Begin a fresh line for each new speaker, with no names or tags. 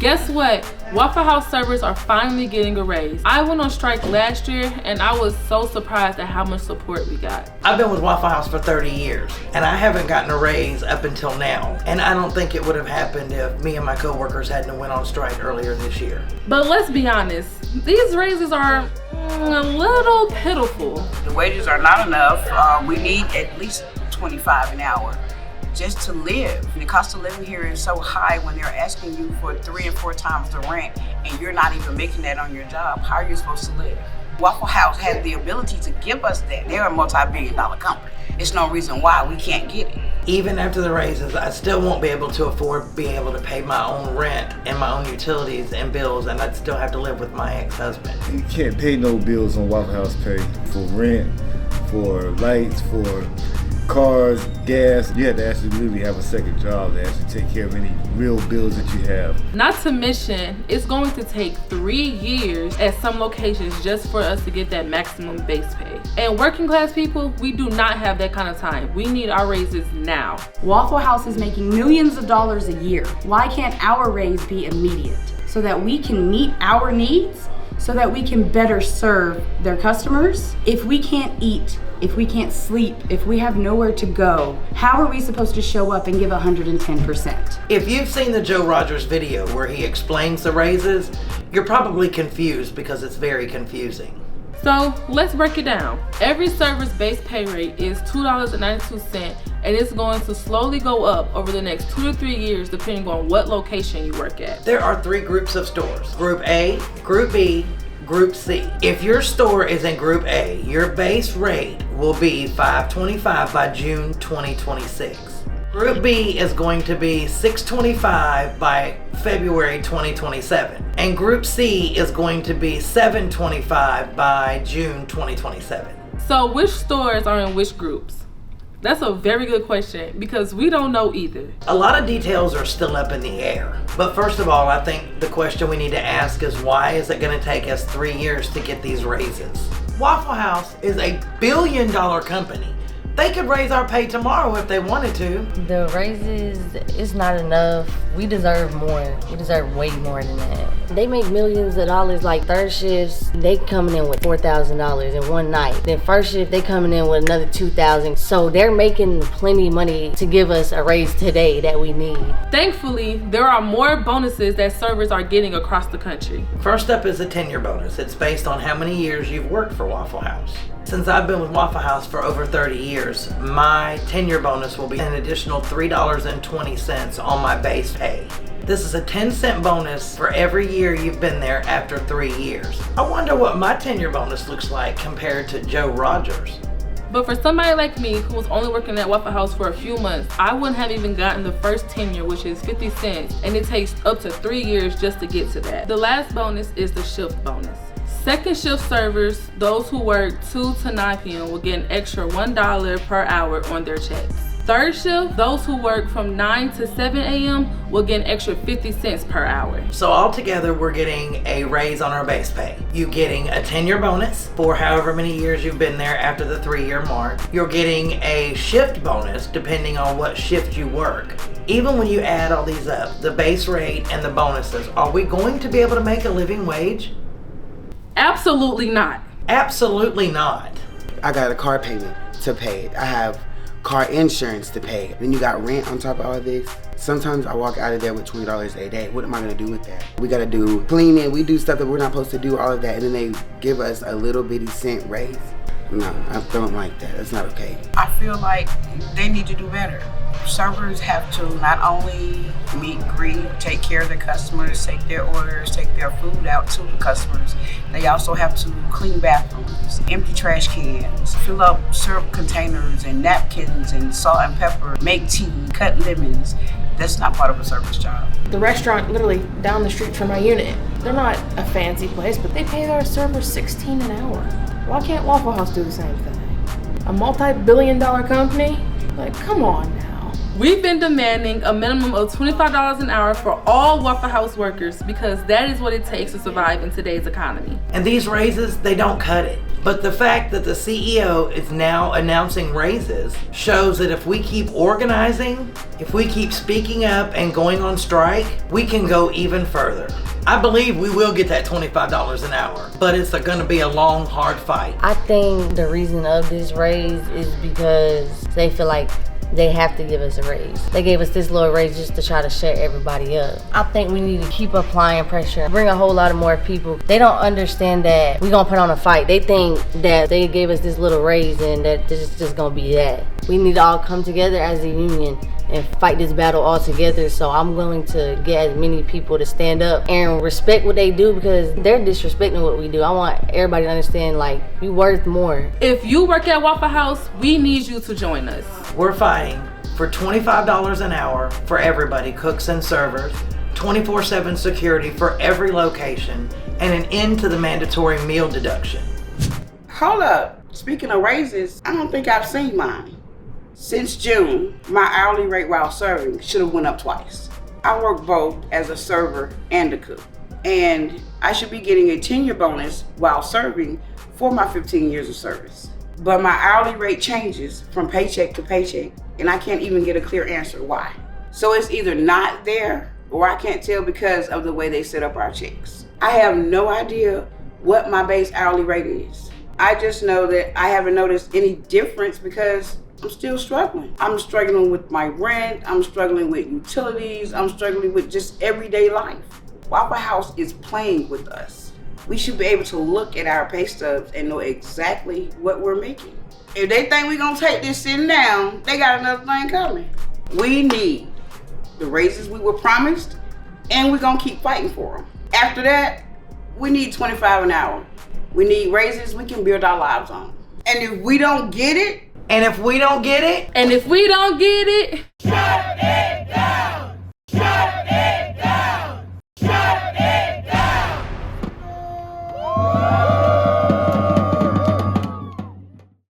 Guess what? Waffle House servers are finally getting a raise. I went on strike last year and I was so surprised at how much support we got.
I've been with Waffle House for 30 years and I haven't gotten a raise up until now. And I don't think it would have happened if me and my coworkers hadn't went on strike earlier this year.
But let's be honest, these raises are a little pitiful.
The wages are not enough. We need at least $25 an hour just to live. And the cost of living here is so high when they're asking you for 3 and 4 times the rent and you're not even making that on your job. How are you supposed to live? Waffle House has the ability to give us that. They're a multi-billion-dollar company. It's no reason why we can't get it.
Even after the raises, I still won't be able to afford being able to pay my own rent and my own utilities and bills, and I'd still have to live with my ex-husband.
You can't pay no bills on Waffle House pay for rent, for lights, for cars, gas. You have to actually literally have a second job to actually take care of any real bills that you have.
Not to mention, it's going to take 3 years at some locations just for us to get that maximum base pay. And working class people, we do not have that kind of time. We need our raises now.
Waffle House is making millions of dollars a year. Why can't our raise be immediate so that we can meet our needs, so that we can better serve their customers? If we can't eat, if we can't sleep, if we have nowhere to go, how are we supposed to show up and give 110%?
If you've seen the Joe Rogers video where he explains the raises, you're probably confused because it's very confusing.
So let's break it down. Every server's base pay rate is $2.92, and it's going to slowly go up over the next 2 to 3 years depending on what location you work at.
There are 3 groups of stores: Group A, Group B, Group C. If your store is in Group A, your base rate will be $5.25 by June 2026. Group B is going to be $6.25 by February 2027. And Group C is going to be $7.25 by June 2027.
So which stores are in which groups? That's a very good question because we don't know either.
A lot of details are still up in the air. But first of all, I think the question we need to ask is, why is it going to take us 3 years to get these raises? Waffle House is a billion-dollar company. They could raise our pay tomorrow if they wanted to.
The raises, it's not enough. We deserve more. We deserve way more than that. They make millions of dollars. Like third shifts, they coming in with $4,000 in one night. Then first shift, they coming in with another $2,000. So they're making plenty of money to give us a raise today that we need.
Thankfully, there are more bonuses that servers are getting across the country.
First up is a tenure bonus. It's based on how many years you've worked for Waffle House. Since I've been with Waffle House for over 30 years, my tenure bonus will be an additional $3.20 on my base pay. This is a 10-cent bonus for every year you've been there after 3 years. I wonder what my tenure bonus looks like compared to Joe Rogers.
But for somebody like me who was only working at Waffle House for a few months, I wouldn't have even gotten the first tenure, which is 50 cents, and it takes up to 3 years just to get to that. The last bonus is the shift bonus. Second shift servers, those who work 2 to 9 p.m. will get an extra $1 per hour on their checks. Third shift, those who work from 9 to 7 a.m. will get an extra 50 cents per hour.
So altogether, we're getting a raise on our base pay. You're getting a tenure bonus for however many years you've been there after the 3-year mark. You're getting a shift bonus depending on what shift you work. Even when you add all these up, the base rate and the bonuses, are we going to be able to make a living wage?
Absolutely not.
Absolutely not.
I got a car payment to pay. I have car insurance to pay. Then you got rent on top of all this. Sometimes I walk out of there with $20 a day. What am I gonna do with that? We gotta do cleaning. We do stuff that we're not supposed to do, all of that. And then they give us a little bitty cent raise. No, I don't like that. That's not okay.
I feel like they need to do better. Servers have to not only meet, greet, take care of the customers, take their orders, take their food out to the customers. They also have to clean bathrooms, empty trash cans, fill up syrup containers and napkins and salt and pepper, make tea, cut lemons. That's not part of a server's job.
The restaurant literally down the street from my unit, they're not a fancy place, but they pay their servers $16 an hour. Why can't Waffle House do the same thing? A multi-billion-dollar company? Like, come on now.
We've been demanding a minimum of $25 an hour for all Waffle House workers because that is what it takes to survive in today's economy.
And these raises, they don't cut it. But the fact that the CEO is now announcing raises shows that if we keep organizing, if we keep speaking up and going on strike, we can go even further. I believe we will get that $25 an hour, but it's going to be a long, hard fight.
I think the reason of this raise is because they feel like they have to give us a raise. They gave us this little raise just to try to shut everybody up. I think we need to keep applying pressure, bring a whole lot of more people. They don't understand that we gonna put on a fight. They think that they gave us this little raise and that this is just gonna be that. We need to all come together as a union and fight this battle all together. So I'm willing to get as many people to stand up and respect what they do because they're disrespecting what we do. I want everybody to understand, like, we worth more.
If you work at Waffle House, we need you to join us.
We're fighting for $25 an hour for everybody, cooks and servers, 24/7 security for every location, and an end to the mandatory meal deduction.
Hold up. Speaking of raises, I don't think I've seen mine. Since June, my hourly rate while serving should have went up twice. I work both as a server and a cook, and I should be getting a tenure bonus while serving for my 15 years of service. But my hourly rate changes from paycheck to paycheck, and I can't even get a clear answer why. So it's either not there, or I can't tell because of the way they set up our checks. I have no idea what my base hourly rate is. I just know that I haven't noticed any difference because I'm still struggling. I'm struggling with my rent, I'm struggling with utilities, I'm struggling with just everyday life. Waffle House is playing with us. We should be able to look at our pay stubs and know exactly what we're making. If they think we're gonna take this sitting down, they got another thing coming. We need the raises we were promised, and we're gonna keep fighting for them. After that, we need $25 an hour. We need raises we can build our lives on. And if we don't get it,
And if we don't get it,
And if we don't get it,
shut it down! Shut